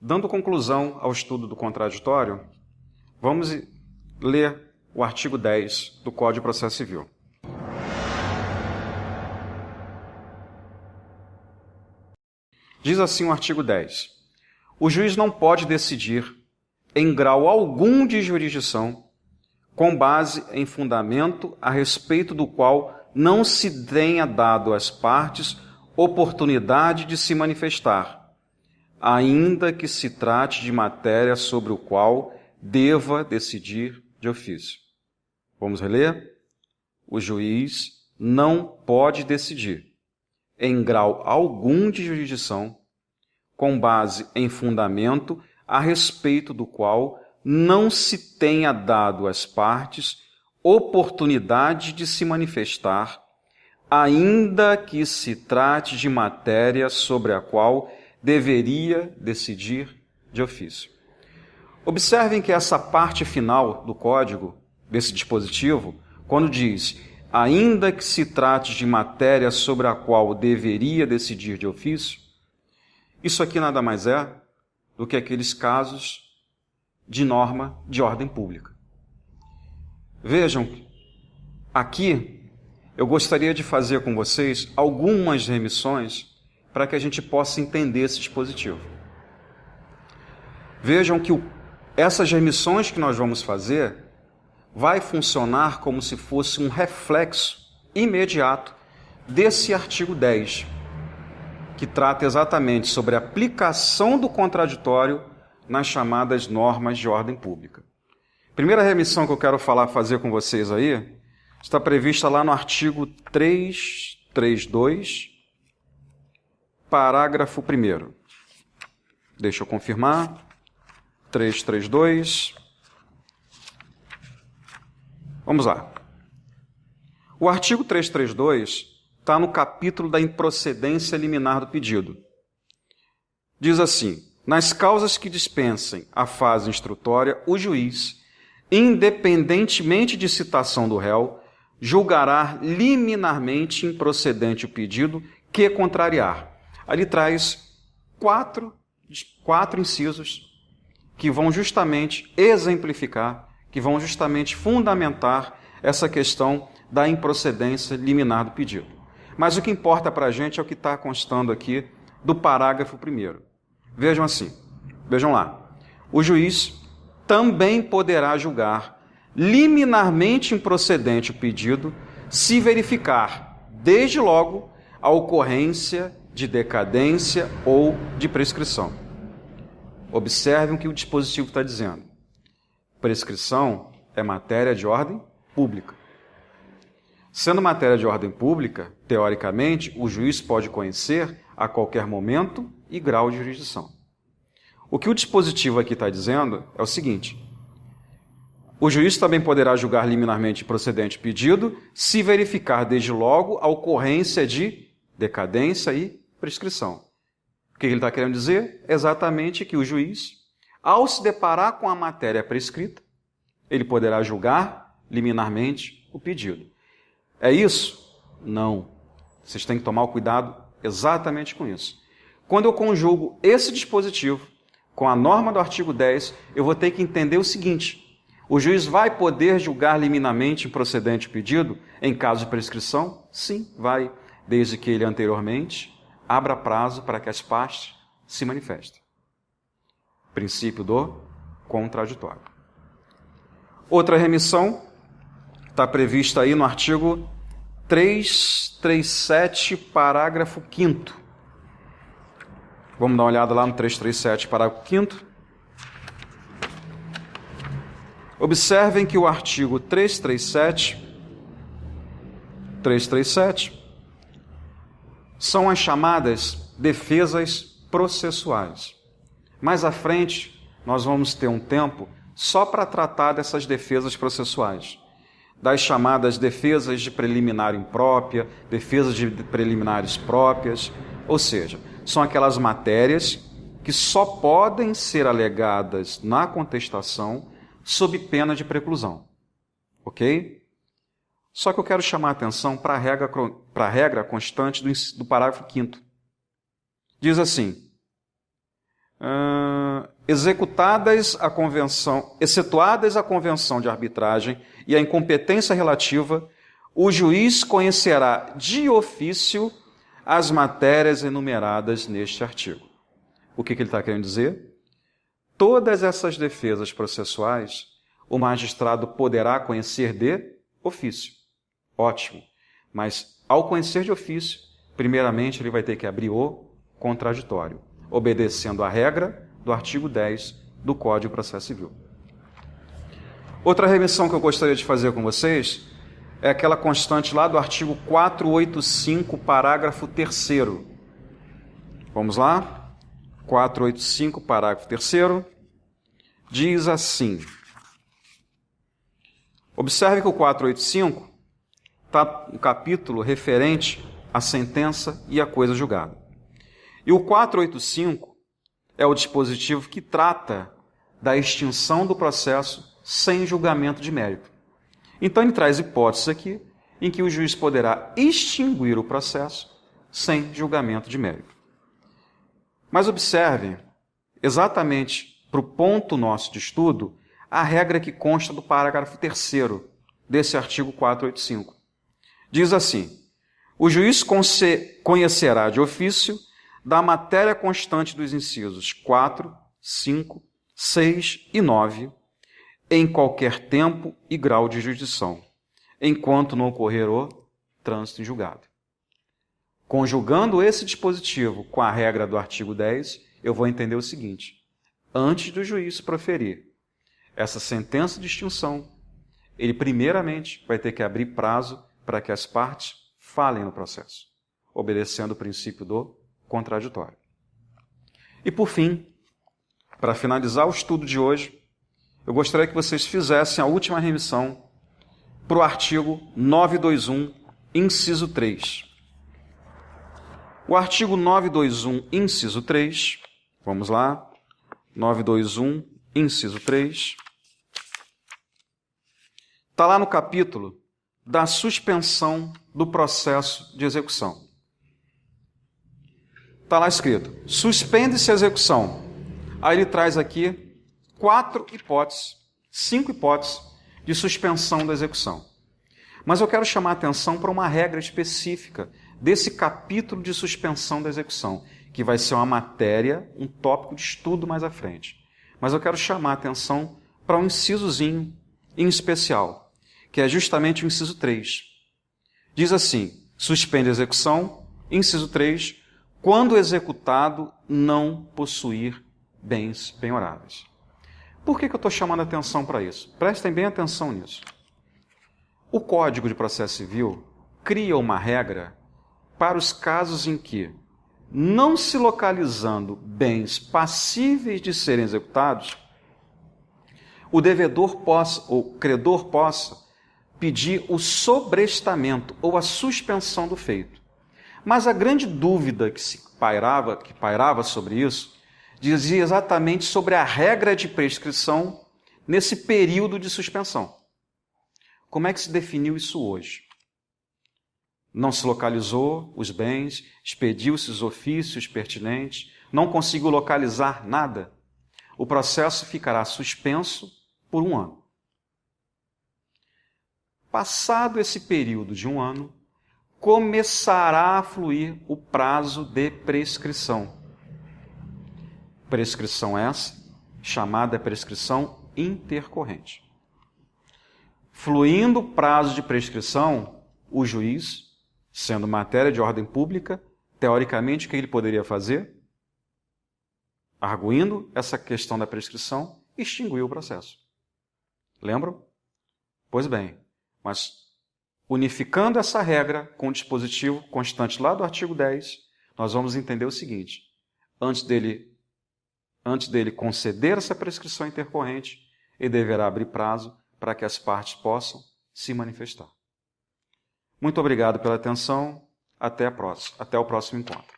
Dando conclusão ao estudo do contraditório, vamos ler o artigo 10 do Código de Processo Civil. Diz assim o artigo 10. O juiz não pode decidir, em grau algum de jurisdição, com base em fundamento a respeito do qual não se tenha dado às partes oportunidade de se manifestar, ainda que se trate de matéria sobre o qual deva decidir de ofício. Vamos reler? O juiz não pode decidir, em grau algum de jurisdição, com base em fundamento a respeito do qual não se tenha dado às partes oportunidade de se manifestar, ainda que se trate de matéria sobre a qual deveria decidir de ofício. Observem que essa parte final do código, desse dispositivo, quando diz ainda que se trate de matéria sobre a qual deveria decidir de ofício, isso aqui nada mais é do que aqueles casos de norma de ordem pública. Vejam, aqui eu gostaria de fazer com vocês algumas remissões para que a gente possa entender esse dispositivo. Vejam que essas remissões que nós vamos fazer vai funcionar como se fosse um reflexo imediato desse artigo 10, que trata exatamente sobre a aplicação do contraditório nas chamadas normas de ordem pública. Primeira remissão que eu quero fazer com vocês aí está prevista lá no artigo 332, parágrafo 1º. Deixa eu confirmar. 332. Vamos lá. O artigo 332 está no capítulo da improcedência liminar do pedido. Diz assim: nas causas que dispensem a fase instrutória, o juiz, independentemente de citação do réu, julgará liminarmente improcedente o pedido que contrariar. Ali traz quatro incisos que vão justamente exemplificar, que vão justamente fundamentar essa questão da improcedência liminar do pedido. Mas o que importa para a gente é o que está constando aqui do parágrafo 1º. Vejam lá. O juiz também poderá julgar liminarmente improcedente o pedido se verificar, desde logo, a ocorrência de decadência ou de prescrição. Observem o que o dispositivo está dizendo. Prescrição é matéria de ordem pública. Sendo matéria de ordem pública, teoricamente, o juiz pode conhecer a qualquer momento e grau de jurisdição. O que o dispositivo aqui está dizendo é o seguinte: o juiz também poderá julgar liminarmente procedente pedido se verificar desde logo a ocorrência de decadência e prescrição. O que ele está querendo dizer? Exatamente que o juiz, ao se deparar com a matéria prescrita, ele poderá julgar liminarmente o pedido. É isso? Não. Vocês têm que tomar cuidado exatamente com isso. Quando eu conjugo esse dispositivo com a norma do artigo 10, eu vou ter que entender o seguinte: o juiz vai poder julgar liminarmente improcedente o pedido em caso de prescrição? Sim, vai, desde que ele anteriormente abra prazo para que as partes se manifestem. Princípio do contraditório. Outra remissão está prevista aí no artigo 337, parágrafo 5º. Vamos dar uma olhada lá no 337, parágrafo 5º. Observem que o artigo 337 são as chamadas defesas processuais. Mais à frente, nós vamos ter um tempo só para tratar dessas defesas processuais, das chamadas defesas de preliminar imprópria, defesas de preliminares próprias, ou seja, são aquelas matérias que só podem ser alegadas na contestação sob pena de preclusão. Ok? Só que eu quero chamar a atenção para a regra constante do parágrafo 5º. Diz assim: excetuadas a convenção de arbitragem e a incompetência relativa, o juiz conhecerá de ofício as matérias enumeradas neste artigo. O que ele está querendo dizer? Todas essas defesas processuais, o magistrado poderá conhecer de ofício. Ótimo. Mas, ao conhecer de ofício, primeiramente ele vai ter que abrir o contraditório, obedecendo à regra do artigo 10 do Código de Processo Civil. Outra remissão que eu gostaria de fazer com vocês é aquela constante lá do artigo 485, parágrafo 3º. Vamos lá? 485, parágrafo 3º, diz assim. Observe que o 485 está no capítulo referente à sentença e à coisa julgada. E o 485 é o dispositivo que trata da extinção do processo sem julgamento de mérito. Então, ele traz hipóteses aqui em que o juiz poderá extinguir o processo sem julgamento de mérito. Mas observe, exatamente para o ponto nosso de estudo, a regra que consta do parágrafo 3º desse artigo 485. Diz assim: o juiz conhecerá de ofício da matéria constante dos incisos 4, 5, 6 e 9, em qualquer tempo e grau de jurisdição, enquanto não ocorrer o trânsito em julgado. Conjugando esse dispositivo com a regra do artigo 10, eu vou entender o seguinte: antes do juiz proferir essa sentença de extinção, ele primeiramente vai ter que abrir prazo para que as partes falem no processo, obedecendo o princípio do contraditório. E por fim, para finalizar o estudo de hoje, eu gostaria que vocês fizessem a última remissão para o artigo 921, inciso 3. O artigo 921, inciso 3, vamos lá, 921, inciso 3, está lá no capítulo da suspensão do processo de execução. Está lá escrito, suspende-se a execução. Aí ele traz aqui 5 hipóteses de suspensão da execução. Mas eu quero chamar a atenção para uma regra específica desse capítulo de suspensão da execução, que vai ser uma matéria, um tópico de estudo mais à frente. Mas eu quero chamar a atenção para um incisozinho em especial, que é justamente o inciso 3. Diz assim, suspende a execução, inciso 3, quando o executado não possuir bens penhoráveis. Por que eu estou chamando a atenção para isso? Prestem bem atenção nisso. O Código de Processo Civil cria uma regra para os casos em que, não se localizando bens passíveis de serem executados, o devedor possa, ou credor possa, pedir o sobrestamento ou a suspensão do feito. Mas a grande dúvida que pairava sobre isso, dizia exatamente sobre a regra de prescrição nesse período de suspensão. Como é que se definiu isso hoje? Não se localizou os bens, expediu-se os ofícios pertinentes, não conseguiu localizar nada. O processo ficará suspenso por 1 ano. Passado esse período de 1 ano, começará a fluir o prazo de prescrição. Prescrição essa, chamada prescrição intercorrente. Fluindo o prazo de prescrição, o juiz, sendo matéria de ordem pública, teoricamente, o que ele poderia fazer? Arguindo essa questão da prescrição, extinguir o processo. Lembram? Pois bem, mas unificando essa regra com o dispositivo constante lá do artigo 10, nós vamos entender o seguinte: antes dele conceder essa prescrição intercorrente, ele deverá abrir prazo para que as partes possam se manifestar. Muito obrigado pela atenção. Até o próximo encontro.